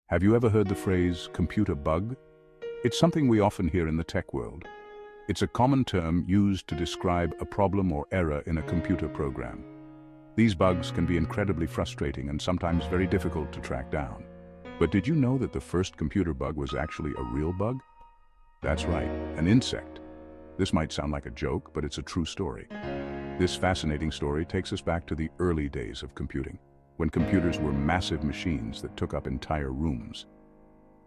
Have you ever heard the phrase computer bug? It's something we often hear in the tech world. It's a common term used to describe a problem or error in a computer program. These bugs can be incredibly frustrating and sometimes very difficult to track down. But did you know that the first computer bug was actually a real bug? That's right, an insect. This might sound like a joke, but it's a true story. This fascinating story takes us back to the early days of computing, when computers were massive machines that took up entire rooms.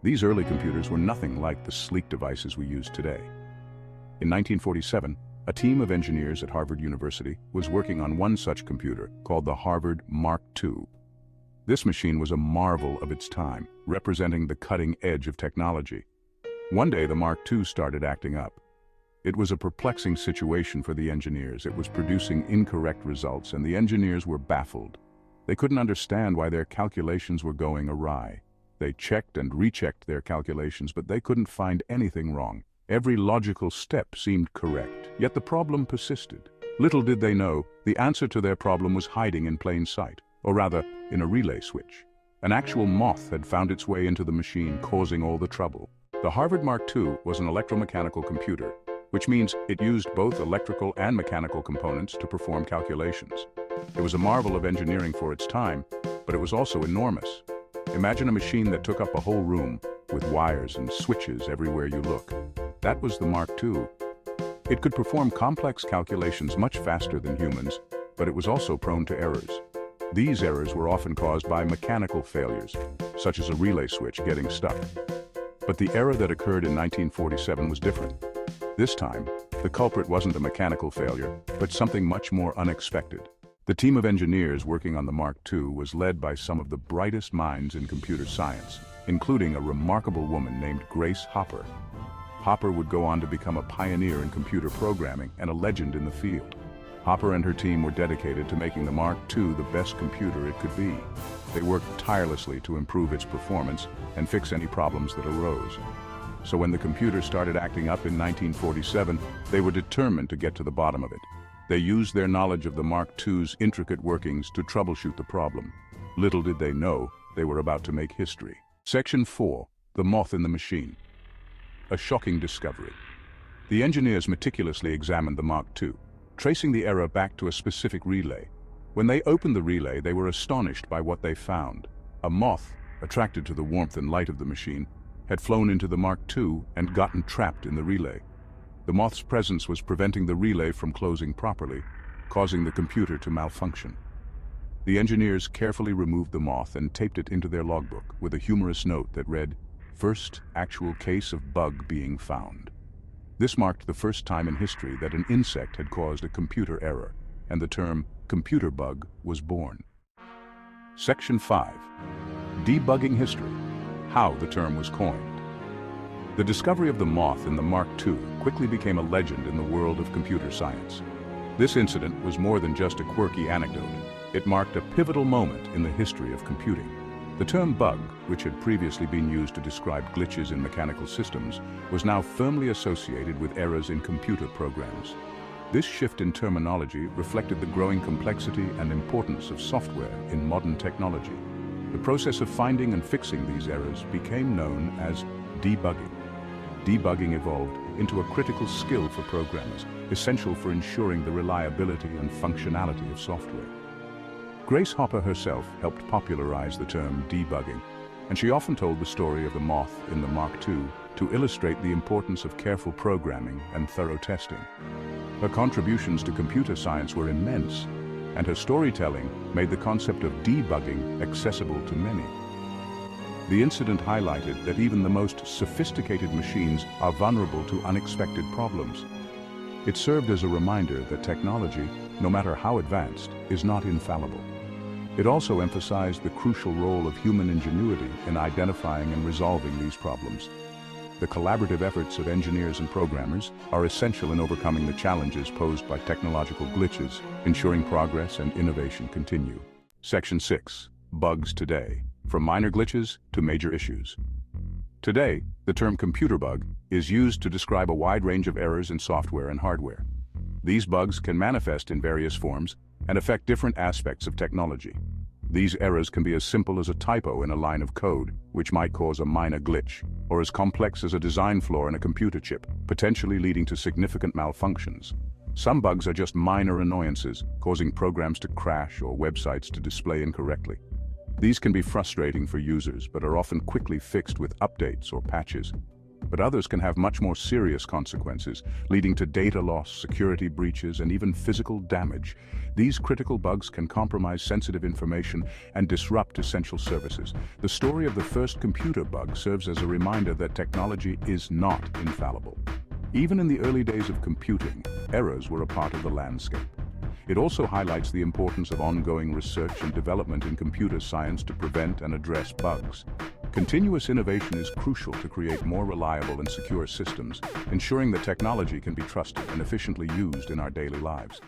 These early computers were nothing like the sleek devices we use today. In 1947, a team of engineers at Harvard University was working on one such computer called the Harvard Mark II. This machine was a marvel of its time, representing the cutting edge of technology. One day, the Mark II started acting up. It was a perplexing situation for the engineers. It was producing incorrect results, and the engineers were baffled. They couldn't understand why their calculations were going awry. They checked and rechecked their calculations, but they couldn't find anything wrong. Every logical step seemed correct, yet the problem persisted. Little did they know, the answer to their problem was hiding in plain sight, or rather, in a relay switch. An actual moth had found its way into the machine, causing all the trouble. The Harvard Mark II was an electromechanical computer, which means it used both electrical and mechanical components to perform calculations. It was a marvel of engineering for its time, but it was also enormous. Imagine a machine that took up a whole room, with wires and switches everywhere you look. That was the Mark II. It could perform complex calculations much faster than humans, but it was also prone to errors. These errors were often caused by mechanical failures, such as a relay switch getting stuck. But the error that occurred in 1947 was different. This time, the culprit wasn't a mechanical failure, but something much more unexpected. The team of engineers working on the Mark II was led by some of the brightest minds in computer science, including a remarkable woman named Grace Hopper. Hopper would go on to become a pioneer in computer programming and a legend in the field. Hopper and her team were dedicated to making the Mark II the best computer it could be. They worked tirelessly to improve its performance and fix any problems that arose. So when the computer started acting up in 1947, they were determined to get to the bottom of it. They used their knowledge of the Mark II's intricate workings to troubleshoot the problem. Little did they know, they were about to make history. Section 4. The Moth in the Machine. A shocking discovery. The engineers meticulously examined the Mark II, tracing the error back to a specific relay. When they opened the relay, they were astonished by what they found. A moth, attracted to the warmth and light of the machine, had flown into the Mark II and gotten trapped in the relay. The moth's presence was preventing the relay from closing properly, causing the computer to malfunction. The engineers carefully removed the moth and taped it into their logbook with a humorous note that read, "First actual case of bug being found." This marked the first time in history that an insect had caused a computer error, and the term computer bug was born. Section 5. Debugging history. How the term was coined. The discovery of the moth in the Mark II quickly became a legend in the world of computer science. This incident was more than just a quirky anecdote. It marked a pivotal moment in the history of computing. The term bug, which had previously been used to describe glitches in mechanical systems, was now firmly associated with errors in computer programs. This shift in terminology reflected the growing complexity and importance of software in modern technology. The process of finding and fixing these errors became known as debugging. Debugging evolved into a critical skill for programmers, essential for ensuring the reliability and functionality of software. Grace Hopper herself helped popularize the term debugging, and she often told the story of the moth in the Mark II to illustrate the importance of careful programming and thorough testing. Her contributions to computer science were immense, and her storytelling made the concept of debugging accessible to many. The incident highlighted that even the most sophisticated machines are vulnerable to unexpected problems. It served as a reminder that technology, no matter how advanced, is not infallible. It also emphasized the crucial role of human ingenuity in identifying and resolving these problems. The collaborative efforts of engineers and programmers are essential in overcoming the challenges posed by technological glitches, ensuring progress and innovation continue. Section 6. Bugs today. From minor glitches to major issues. Today, the term computer bug is used to describe a wide range of errors in software and hardware. These bugs can manifest in various forms and affect different aspects of technology. These errors can be as simple as a typo in a line of code, which might cause a minor glitch, or as complex as a design flaw in a computer chip, potentially leading to significant malfunctions. Some bugs are just minor annoyances, causing programs to crash or websites to display incorrectly. These can be frustrating for users, but are often quickly fixed with updates or patches. But others can have much more serious consequences, leading to data loss, security breaches, and even physical damage. These critical bugs can compromise sensitive information and disrupt essential services. The story of the first computer bug serves as a reminder that technology is not infallible. Even in the early days of computing, errors were a part of the landscape. It also highlights the importance of ongoing research and development in computer science to prevent and address bugs. Continuous innovation is crucial to create more reliable and secure systems, ensuring that technology can be trusted and efficiently used in our daily lives.